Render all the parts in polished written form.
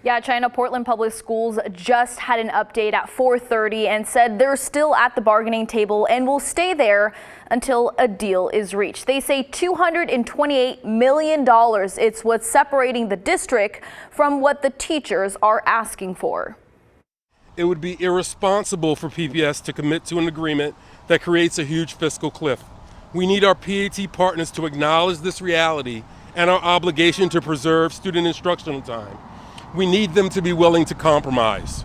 Yeah, China, Portland Public Schools just had an update at 4:30 and said they're still at the bargaining table and will stay there until a deal is reached. They say $228 million. It's what's separating the district from what the teachers are asking for. It would be irresponsible for PPS to commit to an agreement that creates a huge fiscal cliff. We need our PAT partners to acknowledge this reality and our obligation to preserve student instructional time. We need them to be willing to compromise.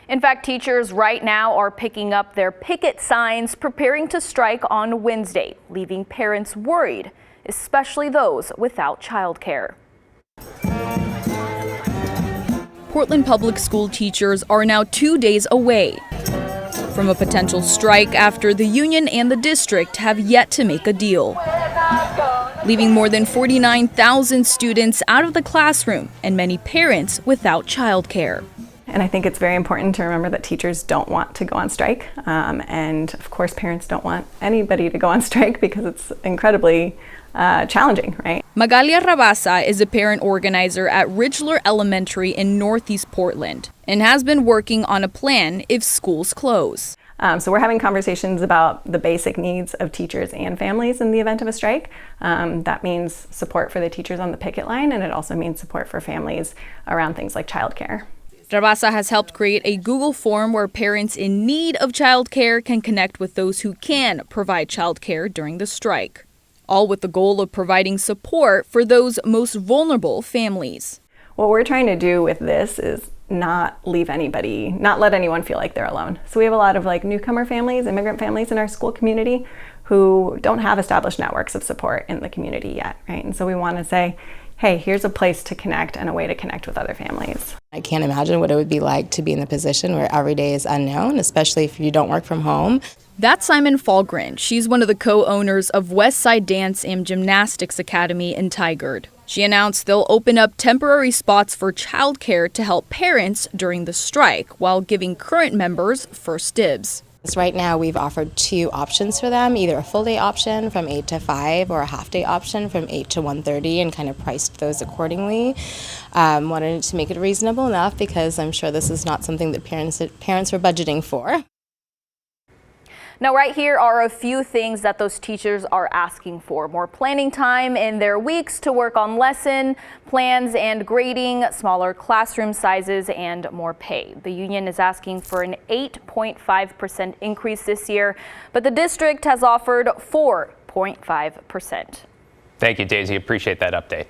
In fact, teachers right now are picking up their picket signs, preparing to strike on Wednesday, leaving parents worried, especially those without childcare. Portland Public School teachers are now 2 days away from a potential strike after the union and the district have yet to make a deal, leaving more than 49,000 students out of the classroom and many parents without childcare. And I think it's very important to remember that teachers don't want to go on strike. And of course, parents don't want anybody to go on strike because it's incredibly challenging, right? Magalia Rabasa is a parent organizer at Ridgeler Elementary in Northeast Portland and has been working on a plan if schools close. So we're having conversations about the basic needs of teachers and families in the event of a strike. That means support for the teachers on the picket line, and it also means support for families around things like childcare. Rabasa has helped create a Google form where parents in need of childcare can connect with those who can provide childcare during the strike, all with the goal of providing support for those most vulnerable families. What we're trying to do with this is not let anyone feel like they're alone. So we have a lot of newcomer families, immigrant families in our school community who don't have established networks of support in the community yet, right? And so we want to say, hey, here's a place to connect and a way to connect with other families. I can't imagine what it would be like to be in the position where every day is unknown, especially if you don't work from home. That's Simon Falgren. She's one of the co-owners of West Side Dance and Gymnastics Academy in Tigard. She announced they'll open up temporary spots for childcare to help parents during the strike while giving current members first dibs. Right now, we've offered 2 options for them, either a full day option from 8 to 5 or a half day option from 8 to 1:30, and kind of priced those accordingly. Wanted to make it reasonable enough because I'm sure this is not something that parents were budgeting for. Now, right here are a few things that those teachers are asking for. More planning time in their weeks to work on lesson plans and grading, smaller classroom sizes, and more pay. The union is asking for an 8.5% increase this year, but the district has offered 4.5%. Thank you, Daisy. Appreciate that update.